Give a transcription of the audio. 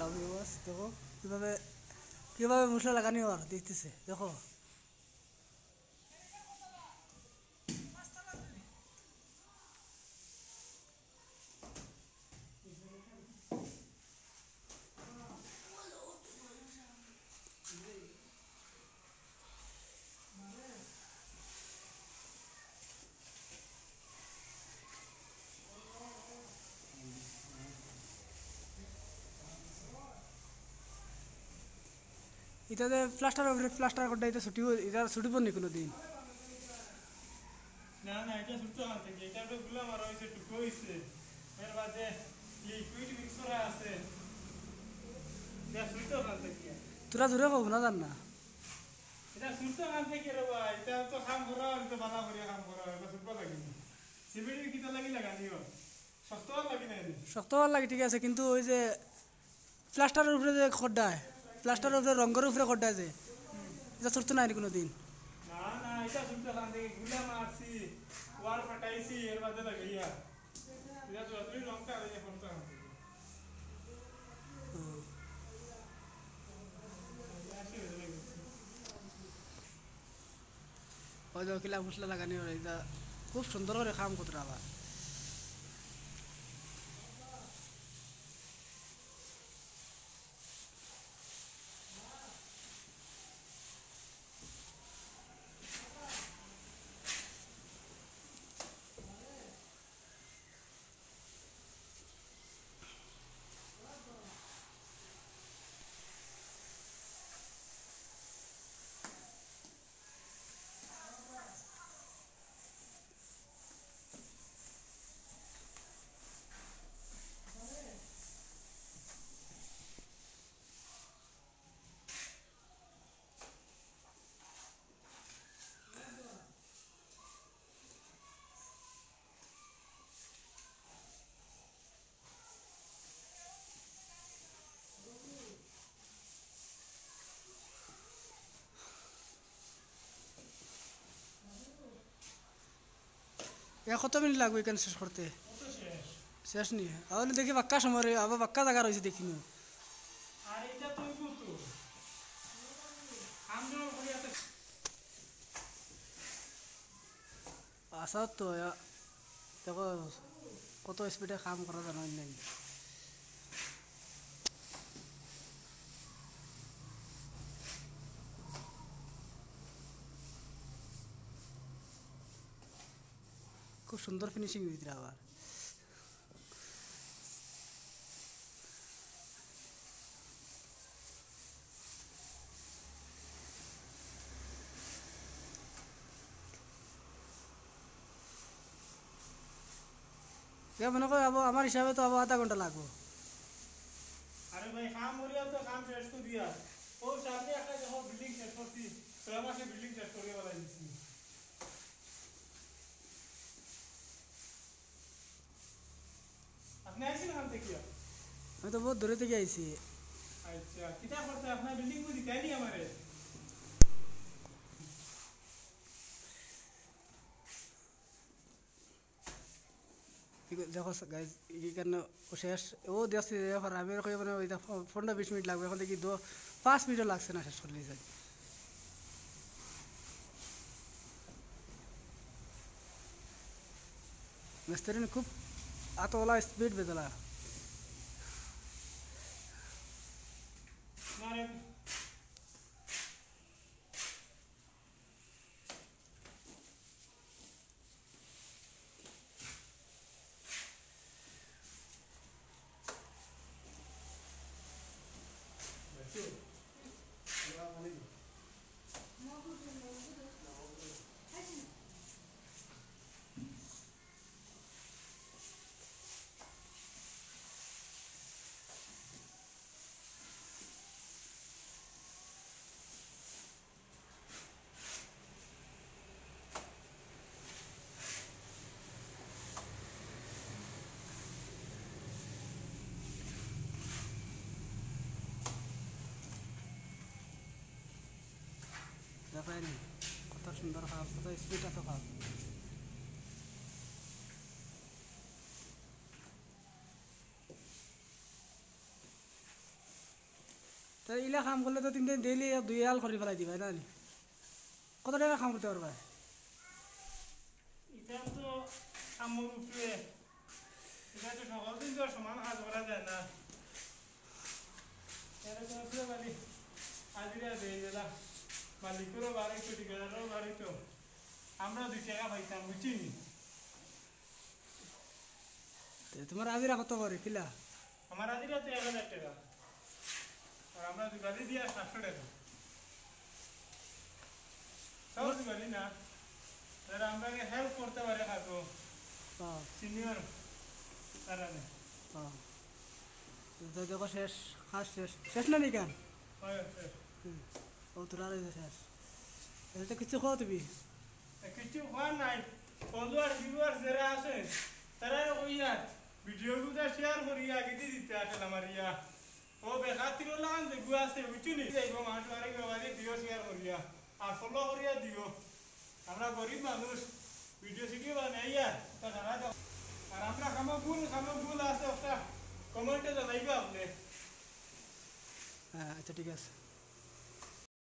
লাভ use দেখো কিভাবে কিভাবে মশলা লাগানি আর দেখতেছে দেখো। এটাতে প্লাস্টার করতে এটা ছুটি এটা ছুটিব নি কোনো দিন। না না এটা ছুটতে না থেকে এটা তো গুলা মারা হইছে টুকো হইছে এর বাদে লিকুইড মিক্স করা আছে এটা ছুটতে না থেকে তোরা জোরে কব না জান না এটা ছুটতে না থেকে রে ভাই এটা তো কাম করা এটা বানা করে কাম করা এটা ছুটবা লাগি সিমেন্ট কিটা লাগি লাগানিও শক্ত লাগি না শক্ত হওয়ার লাগে ঠিক আছে কিন্তু ওই যে প্লাস্টারের উপরে যে খড্ডায় প্লাস্টারের উপরে রঙের উপরে খড্ডায় যে এটা ছুটতে নাই কোনো দিন। না না এটা ছুটতে না থেকে গুলা মারছি ওয়াল ফাটাইছি এর বাদে লাগাইয়া এটা তো তুই লঙ্কা আর এই ফোনটা ওই যে কিলা মশলা লাগানি এটা খুব সুন্দর করে কাম করতে আবার। কত মিনিট লাগবে এখানে শেষ করতে? কত শেষ শেষ নিয়ে তাহলে দেখি বাক্কা সময় আবার বাক্কা জায়গা রয়েছে দেখিনি। আর এটা তুই কত আমরা বলি আছে আসা তো দেখো কত স্পিডে কাম করা জানো নাই। খুব সুন্দর ফিনিশিং দিতে আবার। মনে করো আমার হিসাবে তো আবার আধা ঘন্টা লাগবে। আরে ভাই কাম করিয়া তো কাম শেষ করে দিয়া ও সামনে একটা দেখো বিল্ডিং শেষ করছি 6 মাসে বিল্ডিং শেষ করে বলা দিছি আপনি আইছেন কাম থেকে আমি তো বহুত দূরে থেকে আইছি। আচ্ছা কিটা করতে আপনার বিল্ডিং কো দিতাই নি আমারে দেখো গাইজ এখানে শেষ ও দেখছি আমি মানে ওই 15-20 মিনিট লাগবে এখন দেখি 5 মিনিটও লাগছে না শেষ করলে যায়। মিস্ত্রি খুব আতওয়ালা স্পিড বেদলা। না রে দেখেন কত সুন্দর ভাব কত স্পিড এত ভাব। তো ইলা কাম করলে তো 3 দিন ডেইলি 2 হাল করে ফেলাই দিবা না নি? কত টাকা কাম করতে পারবা? এটা তো আমার উপরে, এটা তো সকল দিন তো আর সমান কাজ করা যায় না। এরকম আছে মানে হাজিরা দিয়ে গেলা, মালিকেরও বাড়াইতো, ঠিকাদারও বাড়াইতো, আমরা 2 টাকা পাইতাম, বুঝছিনি? তোমার হাজিরা কত করে কিলা? আমার হাজিরা তো 1000 টাকা, আর আমরা দুগালি দিয়া 700 টাকা। তাও দুগালি না, যারা আমরাকে হেল্প করতে পারে কাজও, হ্যাঁ সিনিয়র তারা নেই। হ্যাঁ। তো দেখো শেষ, কাজ শেষ, শেষ না নি কেন? হয়, হয়। ও তোরা শেষ, এটা তো কিছু খাও তুমি? কিছু হওয়ার নাই, ফলোয়ার ভিউয়ার যারা আছে তারা কইয়া ভিডিওগুলো শেয়ার করিয়া গিয়ে দিতে আসলে আমার ইয়া ও বেকার তিরো লাগান দেখু আছে বুঝছুনি দেখবো মানুষ আরেক বাবাকে দিও শেয়ার করিয়া আর ফলো করিয়া দিও। আমরা গরিব মানুষ, ভিডিও শিখিয়ে বানাইয়া তা সারা দাও। আর আমরা খামো ভুল আছে একটা কমেন্টে জানাইবা আপনি। হ্যাঁ আচ্ছা ঠিক আছে।